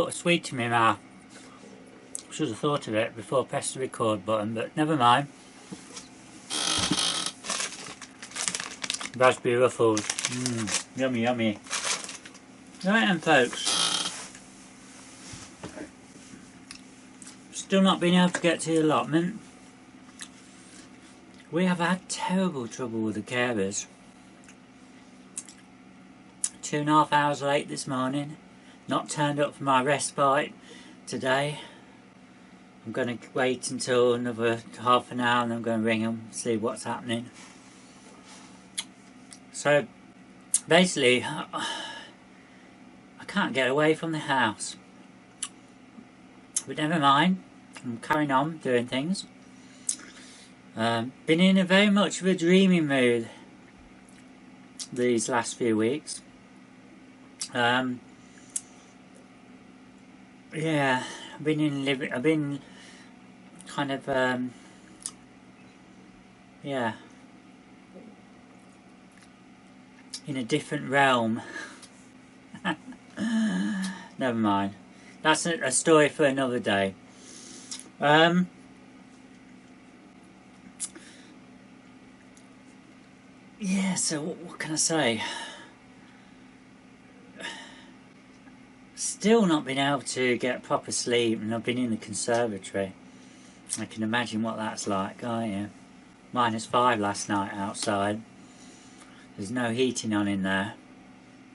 put a sweet in my mouth. Should have thought of it before I pressed the record button, but never mind. Raspberry ruffles. Yummy, yummy. Right then, folks. Still not been able to get to the allotment. We have had terrible trouble with the carers. 2.5 hours late this morning. Not turned up for my respite today. I'm going to wait until another half an hour and I'm going to ring them, see what's happening. So basically, I can't get away from the house. But never mind, I'm carrying on doing things. Been in a very much of a dreaming mood these last few weeks. Yeah, I've been kind of yeah, in a different realm. Never mind. That's a story for another day. Yeah, so what can I say? Still not been able to get proper sleep, and I've been in the conservatory. I can imagine what that's like, can't you? -5 last night outside. There's no heating on in there.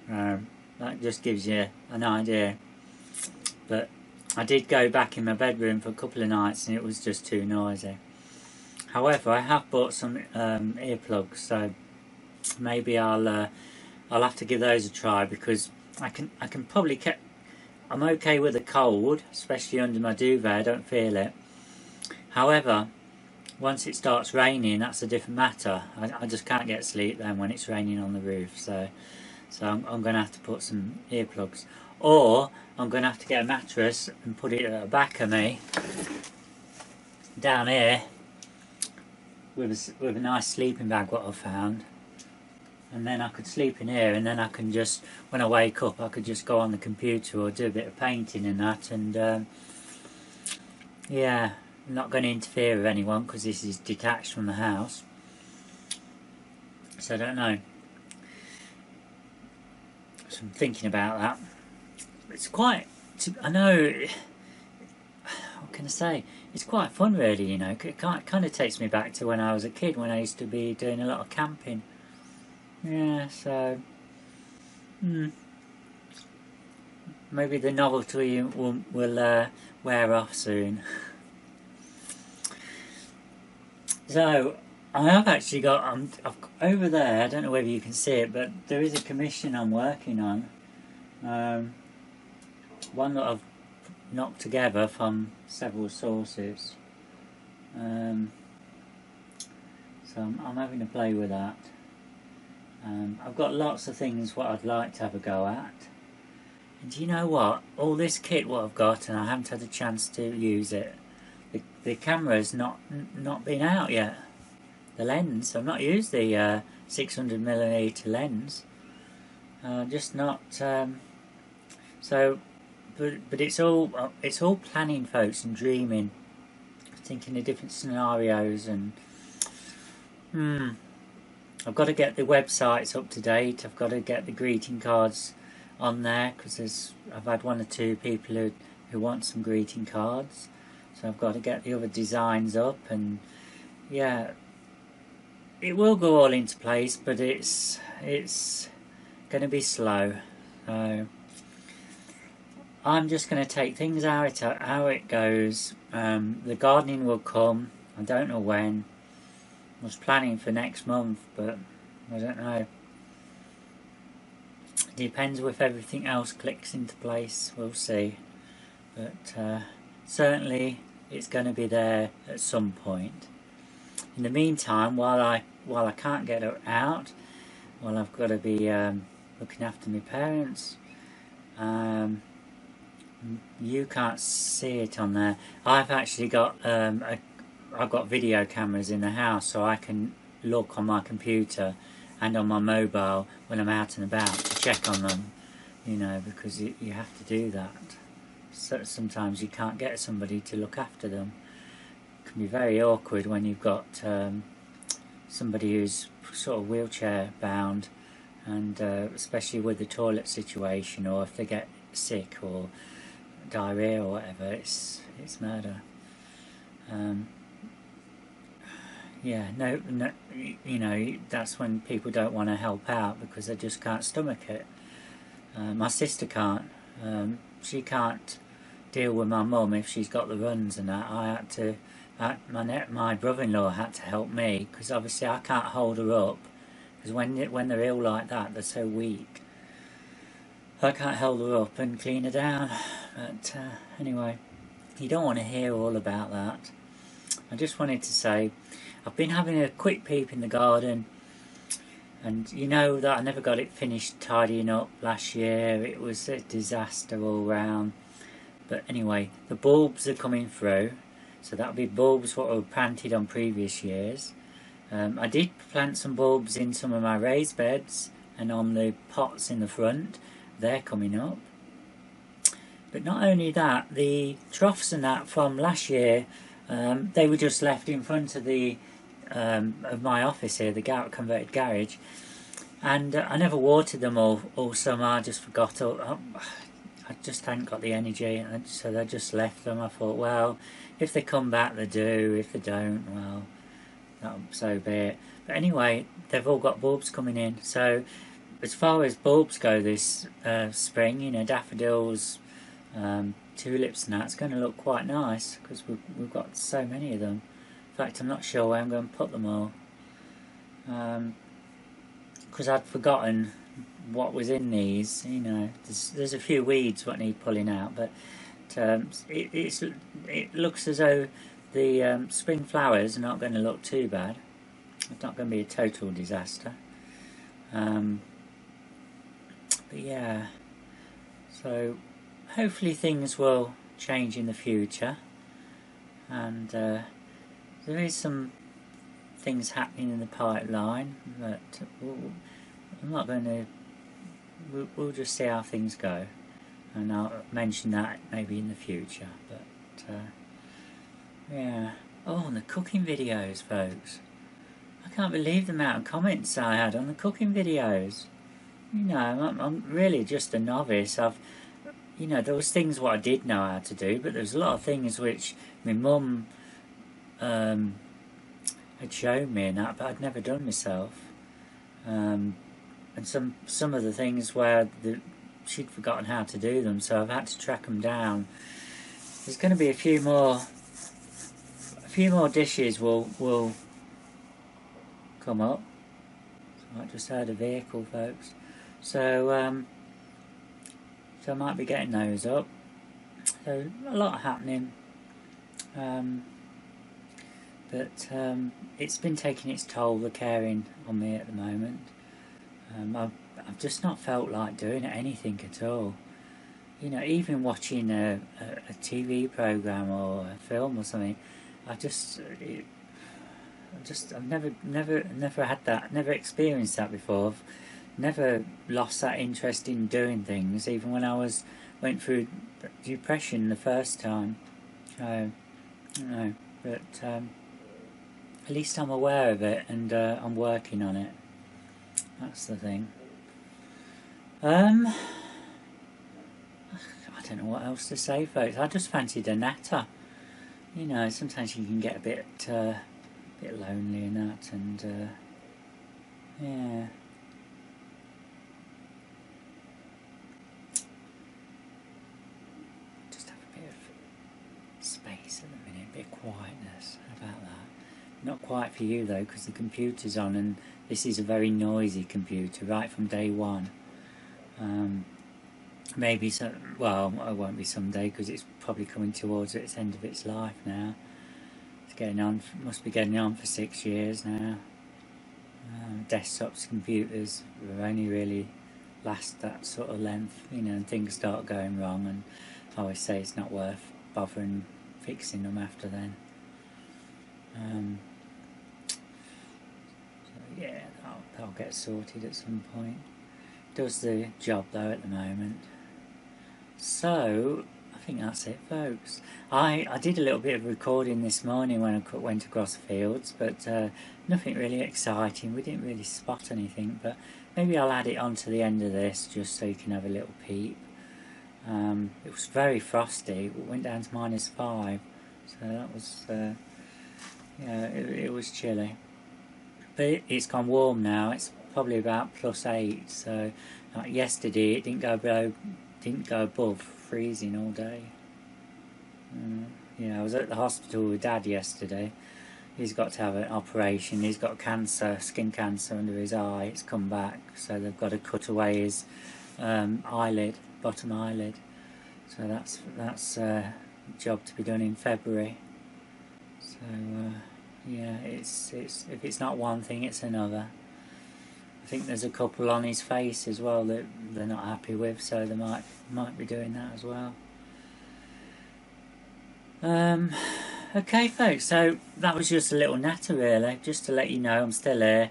That just gives you an idea. But I did go back in my bedroom for a couple of nights and it was just too noisy. However, I have bought some earplugs, so maybe I'll have to give those a try, because I can probably I'm okay with the cold, especially under my duvet. I don't feel it. However, once it starts raining, that's a different matter. I just can't get sleep then when it's raining on the roof. So I'm going to have to put some earplugs, or I'm going to have to get a mattress and put it at the back of me down here with a nice sleeping bag, what I've found. And then I could sleep in here, and then I can just, when I wake up, I could just go on the computer or do a bit of painting and that, and yeah, I'm not going to interfere with anyone because this is detached from the house. So I don't know. So I'm thinking about that. It's quite, I know, what can I say? It's quite fun, really, you know. It kind of takes me back to when I was a kid, when I used to be doing a lot of camping. Yeah, so maybe the novelty will wear off soon. So I have actually got over there. I don't know whether you can see it, but there is a commission I'm working on. One that I've knocked together from several sources. So I'm having to play with that. I've got lots of things what I'd like to have a go at. And do you know what? All this kit what I've got, and I haven't had a chance to use it. The camera's not been out yet. The lens, I've not used the 600mm lens. Just not. So, but it's all planning, folks, and dreaming, thinking of different scenarios, and I've got to get the websites up to date. I've got to get the greeting cards on there, because I've had 1 or 2 people who want some greeting cards. So I've got to get the other designs up, and yeah, it will go all into place, but it's going to be slow. So I'm just going to take things how it goes. The gardening will come. I don't know when. I was planning for next month, but I don't know. It depends if everything else clicks into place. We'll see. But certainly it's going to be there at some point. In the meantime, while I can't get out, while I've got to be looking after my parents, you can't see it on there. I've actually got I've got video cameras in the house, so I can look on my computer and on my mobile when I'm out and about to check on them, you know, because you have to do that. so sometimes you can't get somebody to look after them. It can be very awkward when you've got somebody who's sort of wheelchair bound, and especially with the toilet situation, or if they get sick or diarrhea or whatever, it's murder. Yeah, no, you know, that's when people don't want to help out because they just can't stomach it. My sister can't. She can't deal with my mum if she's got the runs and that. I had to. My brother-in-law had to help me because obviously I can't hold her up, because when they're ill like that, they're so weak. I can't hold her up and clean her down. But anyway, you don't want to hear all about that. I just wanted to say, I've been having a quick peep in the garden, and you know that I never got it finished tidying up last year. It was a disaster all round. But anyway, the bulbs are coming through, so that'll be bulbs what were planted on previous years. I did plant some bulbs in some of my raised beds and on the pots in the front. They're coming up. But not only that, the troughs and that from last year, they were just left in front of the of my office here, the converted garage, and I never watered them all summer. I just forgot. I just hadn't got the energy, and so I just left them. I thought, well, if they come back, they do. If they don't, well, so be it. But anyway, they've all got bulbs coming in. So as far as bulbs go this spring, you know, daffodils, tulips and that's going to look quite nice because we've got so many of them. In fact, I'm not sure where I'm going to put them all, because I'd forgotten what was in these. You know, there's a few weeds what need pulling out, but it looks as though the spring flowers are not going to look too bad. It's not going to be a total disaster. But yeah, so hopefully things will change in the future, and there is some things happening in the pipeline, but I'm not going to. We'll just see how things go, and I'll mention that maybe in the future. But yeah. Oh, and the cooking videos, folks. I can't believe the amount of comments I had on the cooking videos. You know, I'm really just a novice. You know, there was things what I did know how to do, but there's a lot of things which my mum had shown me and that, but I'd never done myself. And some of the things where she'd forgotten how to do them, so I've had to track them down. There's going to be a few more dishes will come up. So I just heard a vehicle, folks. So I might be getting those up. So a lot happening. But it's been taking its toll, the caring on me at the moment. I've just not felt like doing anything at all. You know, even watching a TV program or a film or something, I've never had that, never experienced that before. I've never lost that interest in doing things, even when I went through depression the first time. So, you know, but at least I'm aware of it, and I'm working on it. That's the thing. I don't know what else to say, folks. I just fancied a natter. You know, sometimes you can get a bit lonely in that, and yeah. Just have a bit of space at the minute, a bit of quietness. How about that? Not quite for you though, because the computer's on, and this is a very noisy computer right from day one. Maybe well, it won't be someday because it's probably coming towards its end of its life now. It's getting on, must be getting on for 6 years now. Desktops, computers will only really last that sort of length, you know, and things start going wrong, and I always say it's not worth bothering fixing them after then. So yeah, that'll get sorted at some point. Does the job though at the moment. So I think that's it, folks. I did a little bit of recording this morning when I went across the fields, but nothing really exciting. We didn't really spot anything, but maybe I'll add it on to the end of this just so you can have a little peep. It was very frosty. It went down to -5, so that was yeah, it was chilly. But it's gone warm now. It's probably about +8. So like yesterday, it didn't go above freezing all day. Yeah, I was at the hospital with Dad yesterday. He's got to have an operation. He's got cancer, skin cancer under his eye. It's come back, so they've got to cut away his eyelid, bottom eyelid. So that's a job to be done in February. So yeah, it's if it's not one thing, it's another. I think there's a couple on his face as well that they're not happy with, so they might be doing that as well. Okay, folks, so that was just a little natter really, just to let you know I'm still here,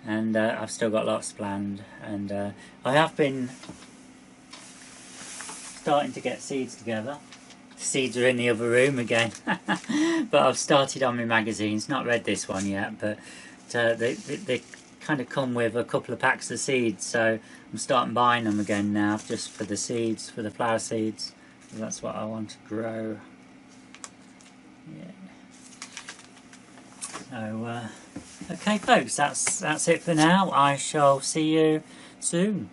and I've still got lots planned, and I have been starting to get seeds together. The seeds are in the other room again, but I've started on my magazines. Not read this one yet, but they kind of come with a couple of packs of seeds, so I'm starting buying them again now, just for the seeds, for the flower seeds. That's what I want to grow. Yeah. So okay, folks, that's it for now. I shall see you soon.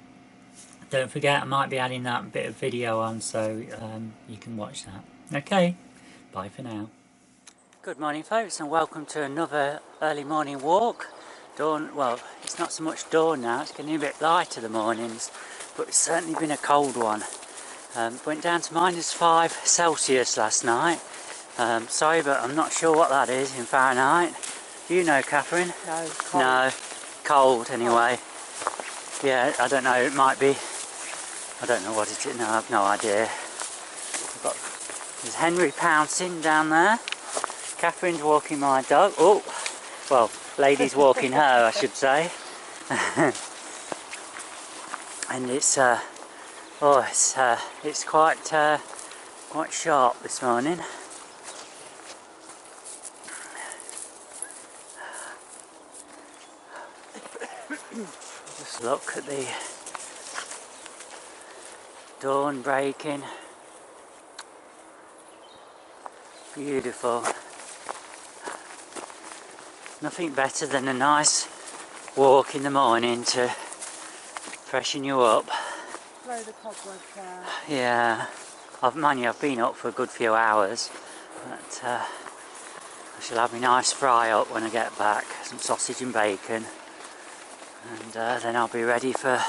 Don't forget, I might be adding that bit of video on, so you can watch that. Okay, bye for now. Good morning, folks, and welcome to another early morning walk. Dawn, well, it's not so much dawn now, it's getting a bit lighter the mornings, but it's certainly been a cold one. Went down to -5 degrees Celsius last night. Sorry, but I'm not sure what that is in Fahrenheit. Do you know, Catherine? No, cold. No, cold anyway. Yeah, I don't know, it might be, I don't know what it is, no, I have no idea. There's Henry pouncing down there. Catherine's walking my dog. Oh, well, lady's walking her, I should say. And it's it's quite sharp this morning. Just look at the dawn breaking. Beautiful. Nothing better than a nice walk in the morning to freshen you up. Blow the cobwebs out. Yeah, I've been up for a good few hours, but I shall have my nice fry up when I get back, some sausage and bacon, and then I'll be ready for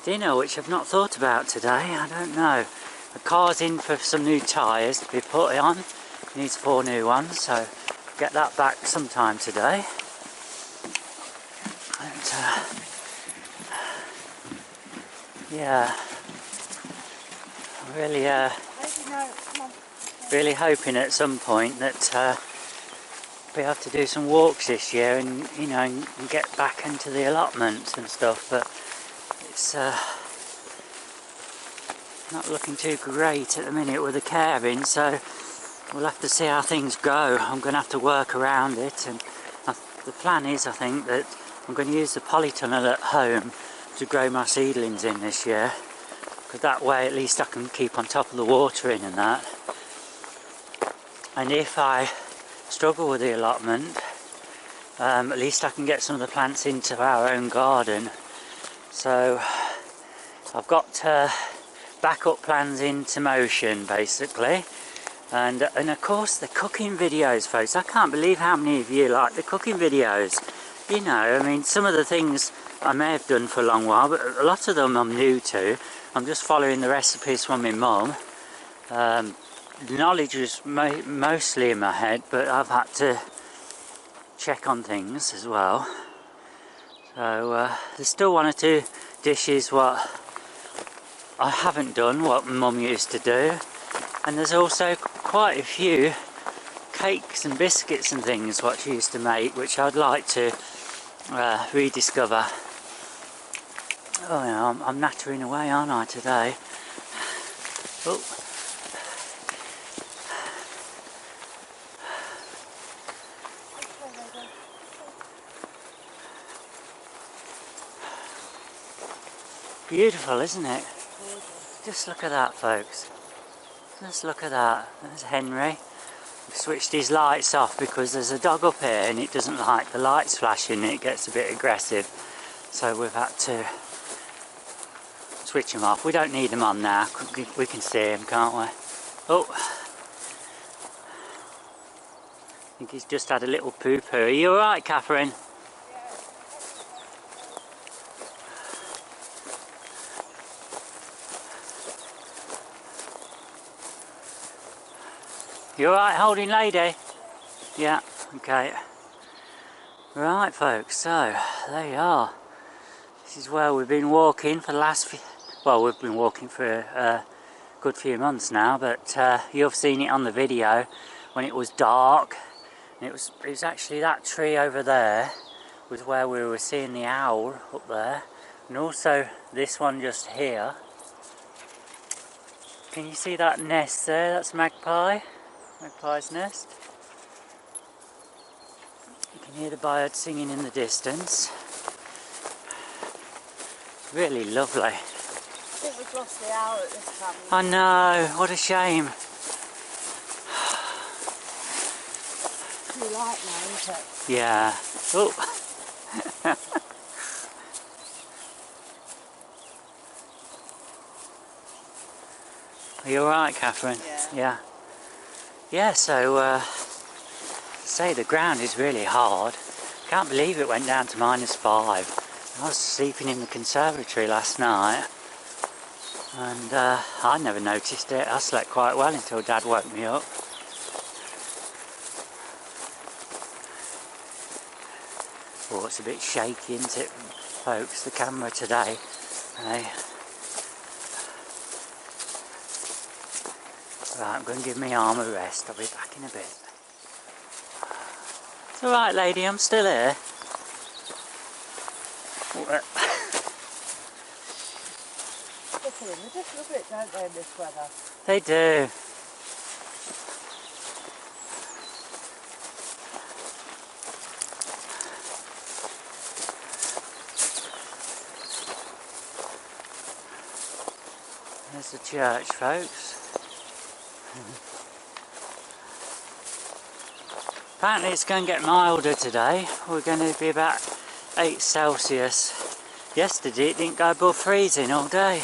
dinner, which I've not thought about today. I don't know. The car's in for some new tyres to be put on. It needs 4 new ones, so get that back sometime today. And yeah, I'm really hoping at some point that we have to do some walks this year, and you know, and get back into the allotments and stuff. But it's not looking too great at the minute with the caring, so we'll have to see how things go. I'm going to have to work around it, and the plan is, I think, that I'm going to use the polytunnel at home to grow my seedlings in this year, because that way at least I can keep on top of the watering and that. And if I struggle with the allotment, at least I can get some of the plants into our own garden. So I've got backup plans into motion, basically. And of course the cooking videos, folks. I can't believe how many of you like the cooking videos. You know, I mean, some of the things I may have done for a long while, but a lot of them I'm new to. I'm just following the recipes from my mum. The knowledge is mostly in my head, but I've had to check on things as well. So there's still 1 or 2 dishes what I haven't done, what Mum used to do, and there's also quite a few cakes and biscuits and things what she used to make, which I'd like to rediscover. Oh, you know, I'm nattering away, aren't I, today? Oh, Beautiful, isn't it? Gorgeous. Just look at that, folks. Just look at that. There's Henry. We've switched his lights off because there's a dog up here and it doesn't like the lights flashing. It gets a bit aggressive. So we've had to switch them off. We don't need them on now. We can see him, can't we? Oh. I think he's just had a little poo-poo. Are you alright, Catherine? You alright holding lady? Yeah, okay. Right folks, so there you are. This is where we've been walking for the last few... Well, we've been walking for a good few months now, but you've seen it on the video when it was dark. And it was actually that tree over there was where we were seeing the owl up there. And also this one just here. Can you see that nest there? That's magpie's nest. You can hear the birds singing in the distance. It's really lovely. I think we've lost the owl at this time. I know, what a shame. Too light now, isn't it? Yeah. Oh. Are you alright, Catherine? Yeah. Yeah, so say the ground is really hard. Can't believe it went down to -5. I was sleeping in the conservatory last night and I never noticed it. I slept quite well until Dad woke me up. Oh, it's a bit shaky, isn't it, folks, the camera today. Hey. Right, I'm going to give my arm a rest. I'll be back in a bit. It's alright, lady, I'm still here. They just love it, don't they, in this weather? They do. There's the church, folks. Apparently it's going to get milder today. We're going to be about 8 Celsius. Yesterday it didn't go above freezing all day.